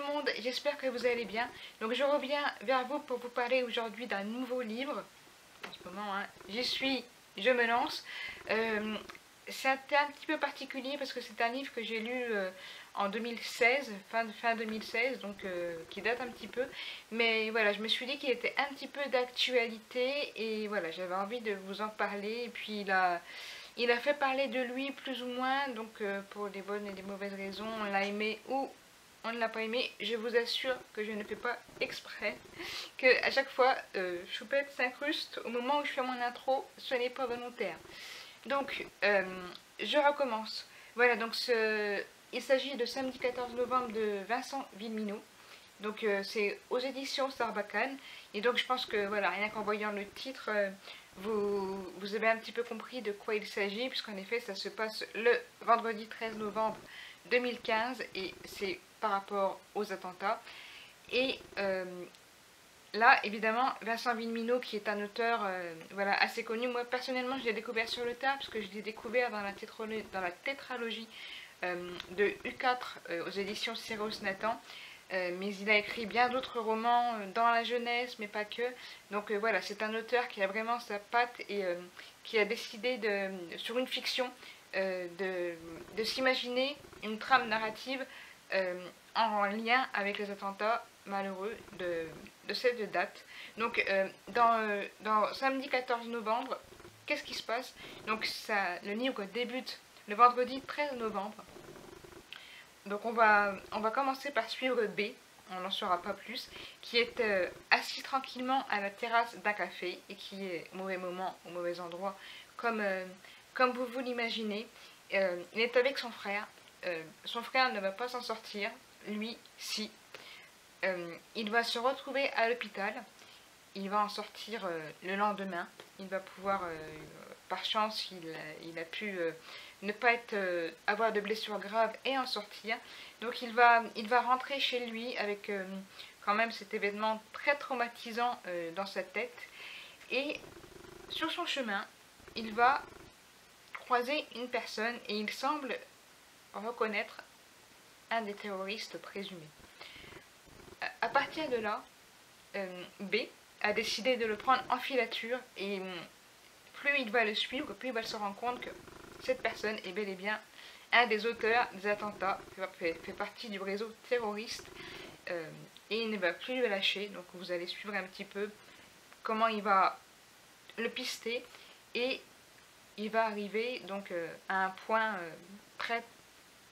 monde, j'espère que vous allez bien. Donc je reviens vers vous pour vous parler aujourd'hui d'un nouveau livre. En ce moment, hein, j'y suis, je me lance. C'est un petit peu particulier parce que c'est un livre que j'ai lu en 2016, fin 2016, donc qui date un petit peu. Mais voilà, je me suis dit qu'il était un petit peu d'actualité et voilà, j'avais envie de vous en parler. Et puis il a fait parler de lui plus ou moins, donc pour des bonnes et des mauvaises raisons, on l'a aimé ou on ne l'a pas aimé. Je vous assure que je ne fais pas exprès, que à chaque fois Choupette s'incruste au moment où je fais mon intro, ce n'est pas volontaire. Donc je recommence. Voilà, donc il s'agit de Samedi 14 novembre de Vincent Villeminot. Donc c'est aux éditions Sarbacane. Et donc je pense que voilà, rien qu'en voyant le titre, vous avez un petit peu compris de quoi il s'agit, puisqu'en effet ça se passe le vendredi 13 novembre 2015 et c'est par rapport aux attentats. Et là, évidemment, Vincent Villeminot, qui est un auteur voilà, assez connu, moi personnellement je l'ai découvert sur le tard, parce que je l'ai découvert dans la tétralogie de U4 aux éditions Cyrus Nathan. Mais il a écrit bien d'autres romans dans la jeunesse, mais pas que. Donc voilà, c'est un auteur qui a vraiment sa patte et qui a décidé, sur une fiction, de s'imaginer une trame narrative en lien avec les attentats malheureux de cette date. Donc dans Samedi 14 novembre, qu'est-ce qui se passe? Donc le livre débute le vendredi 13 novembre. Donc on va commencer par suivre B, on n'en saura pas plus, qui est assis tranquillement à la terrasse d'un café et qui est au mauvais moment, au mauvais endroit, comme vous l'imaginez. Il est avec son frère. Son frère ne va pas s'en sortir, lui si. Il va se retrouver à l'hôpital. Il va en sortir le lendemain. Il va pouvoir, par chance, il a pu ne pas avoir de blessures graves et en sortir. Donc il va rentrer chez lui avec quand même cet événement très traumatisant dans sa tête. Et sur son chemin, il va croiser une personne et il semble reconnaître un des terroristes présumés. À partir de là, B a décidé de le prendre en filature et plus il va le suivre, plus il va se rendre compte que cette personne est bel et bien un des auteurs des attentats, fait partie du réseau terroriste et il ne va plus le lâcher. Donc vous allez suivre un petit peu comment il va le pister et il va arriver donc à un point très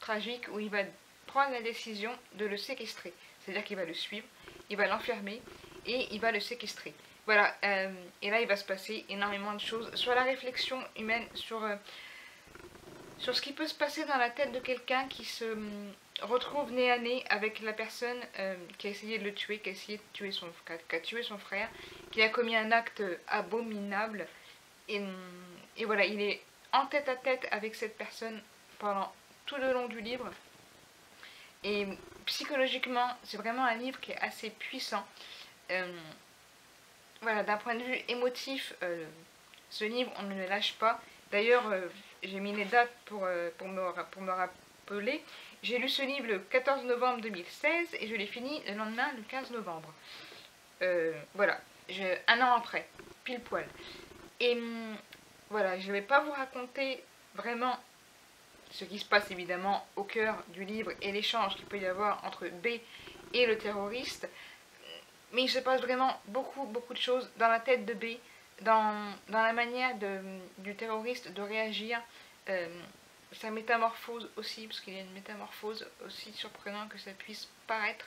tragique où il va prendre la décision de le séquestrer. C'est-à-dire qu'il va le suivre, il va l'enfermer et il va le séquestrer. Voilà, et là il va se passer énormément de choses sur la réflexion humaine, sur ce qui peut se passer dans la tête de quelqu'un qui se retrouve nez à nez avec la personne qui a essayé de le tuer, qui a essayé de tuer qui a tué son frère, qui a commis un acte abominable. Et voilà, il est en tête à tête avec cette personne pendant tout le long du livre. Et psychologiquement, c'est vraiment un livre qui est assez puissant. Voilà, d'un point de vue émotif, ce livre, on ne le lâche pas. D'ailleurs, j'ai mis les dates pour me rappeler. J'ai lu ce livre le 14 novembre 2016 et je l'ai fini le lendemain, le 15 novembre. Voilà, un an après, pile poil. Et voilà, je ne vais pas vous raconter vraiment ce qui se passe évidemment au cœur du livre et l'échange qu'il peut y avoir entre B et le terroriste. Mais il se passe vraiment beaucoup de choses dans la tête de B, dans la manière du terroriste de réagir, sa métamorphose aussi, parce qu'il y a une métamorphose aussi surprenante que ça puisse paraître.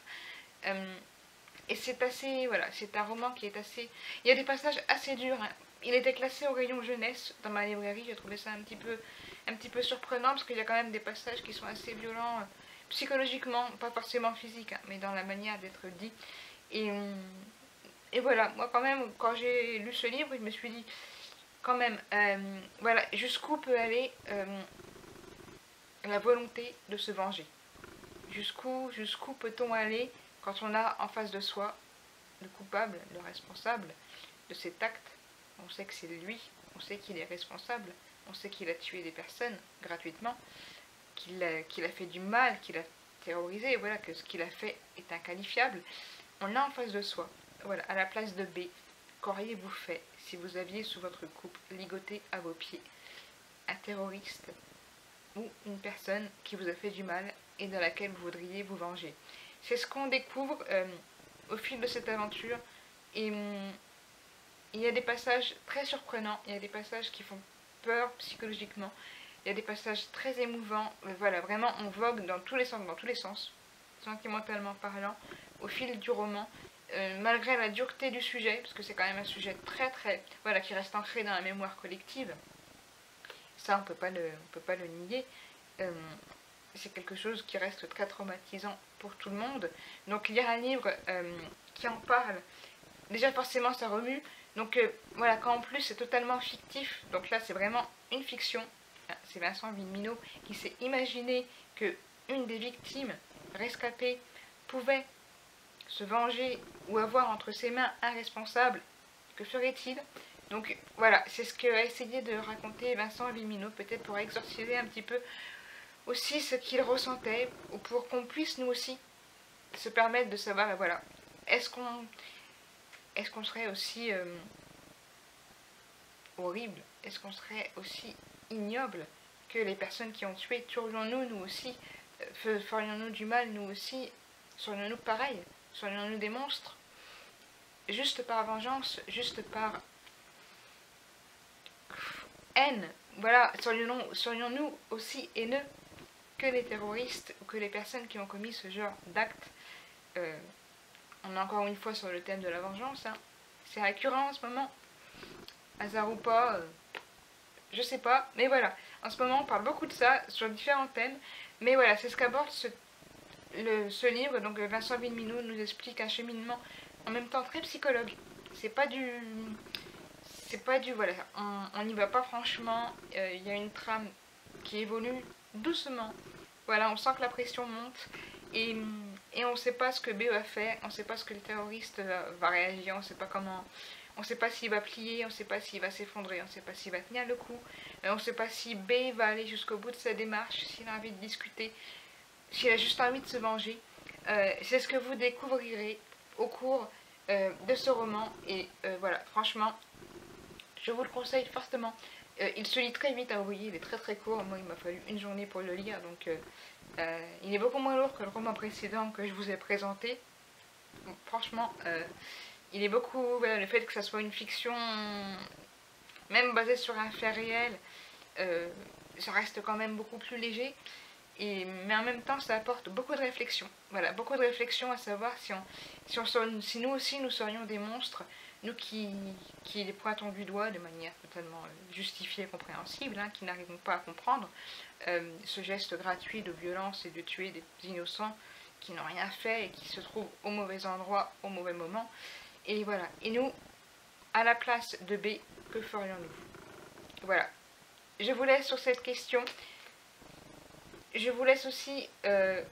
Et c'est assez, voilà, c'est un roman qui est assez... Il y a des passages assez durs, hein. Il était classé au rayon jeunesse dans ma librairie, j'ai trouvé ça un petit peu surprenant, parce qu'il y a quand même des passages qui sont assez violents, psychologiquement, pas forcément physiques, hein, mais dans la manière d'être dit. Et voilà, moi quand même, quand j'ai lu ce livre, je me suis dit, quand même, voilà, jusqu'où peut aller la volonté de se venger? Jusqu'où peut-on aller quand on a en face de soi le coupable, le responsable de cet acte? On sait que c'est lui, on sait qu'il est responsable, on sait qu'il a tué des personnes gratuitement, qu'il a fait du mal, qu'il a terrorisé, voilà, que ce qu'il a fait est inqualifiable, on l'a en face de soi. Voilà, à la place de B, qu'auriez-vous fait si vous aviez sous votre coupe ligoté à vos pieds un terroriste ou une personne qui vous a fait du mal et de laquelle vous voudriez vous venger? C'est ce qu'on découvre au fil de cette aventure. Et il y a des passages très surprenants, il y a des passages qui font peur psychologiquement, il y a des passages très émouvants. Voilà, vraiment on vogue dans tous les sens, sentimentalement parlant, au fil du roman. Malgré la dureté du sujet, parce que c'est quand même un sujet très, voilà, qui reste ancré dans la mémoire collective, ça on peut pas le nier. C'est quelque chose qui reste très traumatisant pour tout le monde. Donc lire un livre qui en parle, déjà forcément ça remue. Donc voilà, quand en plus c'est totalement fictif, donc là c'est vraiment une fiction. C'est Vincent Villeminot qui s'est imaginé que une des victimes rescapées pouvait se venger ou avoir entre ses mains un responsable. Que ferait-il? Donc voilà, c'est ce qu'a essayé de raconter Vincent Villeminot, peut-être pour exorciser un petit peu aussi ce qu'il ressentait, ou pour qu'on puisse nous aussi se permettre de savoir, voilà, est-ce qu'on serait aussi horrible, est-ce qu'on serait aussi ignoble que les personnes qui ont tué? Tuerions-nous nous aussi, ferions-nous du mal nous aussi, serions-nous pareils, serions-nous des monstres, juste par vengeance, juste par haine? Voilà, serions-nous aussi haineux que les terroristes ou que les personnes qui ont commis ce genre d'actes? On est encore une fois sur le thème de la vengeance, hein. C'est récurrent en ce moment, hasard ou pas, je sais pas, mais voilà, en ce moment on parle beaucoup de ça sur différents thèmes, mais voilà, c'est ce qu'aborde ce livre. Donc Vincent Villeminot nous explique un cheminement en même temps très psychologue. C'est pas du voilà, on n'y va pas franchement. Il y a une trame qui évolue doucement. Voilà, on sent que la pression monte et on ne sait pas ce que B va faire, on ne sait pas ce que le terroriste va réagir, on ne sait pas comment, on ne sait pas s'il va plier, on ne sait pas s'il va s'effondrer, on ne sait pas s'il va tenir le coup, on ne sait pas si B va aller jusqu'au bout de sa démarche, s'il a envie de discuter, s'il a juste envie de se venger. C'est ce que vous découvrirez au cours de ce roman et voilà, franchement, je vous le conseille fortement. Il se lit très vite, hein, vous voyez, il est très court. Moi, il m'a fallu une journée pour le lire, donc il est beaucoup moins lourd que le roman précédent que je vous ai présenté. Donc, franchement, il est beaucoup, voilà, le fait que ça soit une fiction, même basée sur un fait réel, ça reste quand même beaucoup plus léger. Mais en même temps, ça apporte beaucoup de réflexion. Voilà, beaucoup de réflexion à savoir si nous aussi nous serions des monstres, nous qui les pointons du doigt de manière totalement justifiée et compréhensible, hein, qui n'arrivons pas à comprendre ce geste gratuit de violence et de tuer des innocents qui n'ont rien fait et qui se trouvent au mauvais endroit, au mauvais moment. Et voilà. Et nous, à la place de B, que ferions-nous? Voilà. Je vous laisse sur cette question. Je vous laisse aussi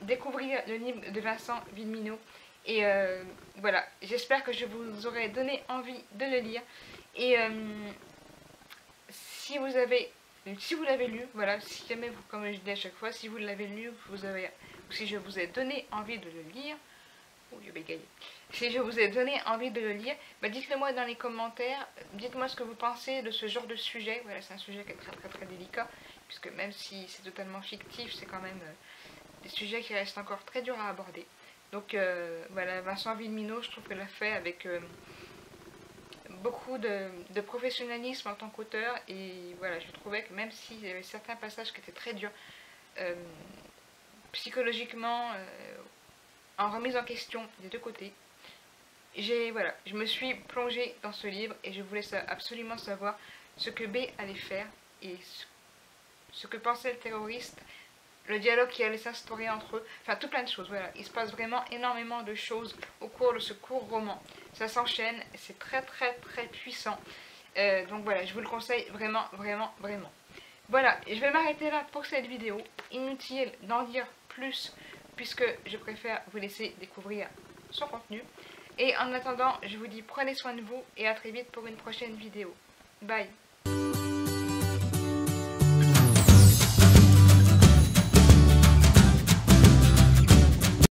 découvrir le livre de Vincent Villeminot. Et voilà, j'espère que je vous aurai donné envie de le lire. Et si vous l'avez lu, voilà, si jamais vous, comme je dis à chaque fois, si vous l'avez lu, ou si je vous ai donné envie de le lire, si je vous ai donné envie de le lire, bah dites-le moi dans les commentaires, dites-moi ce que vous pensez de ce genre de sujet. Voilà, c'est un sujet qui est très délicat, puisque même si c'est totalement fictif, c'est quand même des sujets qui restent encore très durs à aborder. Donc voilà, Vincent Villeminot, je trouve qu'elle l'a fait avec beaucoup de professionnalisme en tant qu'auteur. Et voilà, je trouvais que même s'il y avait certains passages qui étaient très durs, psychologiquement, en remise en question des deux côtés, voilà, je me suis plongée dans ce livre et je voulais absolument savoir ce que B allait faire et ce que pensait le terroriste, le dialogue qui allait s'instaurer entre eux, enfin tout plein de choses. Voilà, il se passe vraiment énormément de choses au cours de ce court roman. Ça s'enchaîne, c'est très puissant. Donc voilà, je vous le conseille vraiment. Voilà, je vais m'arrêter là pour cette vidéo. Inutile d'en dire plus puisque je préfère vous laisser découvrir son contenu. Et en attendant, je vous dis prenez soin de vous et à très vite pour une prochaine vidéo. Bye.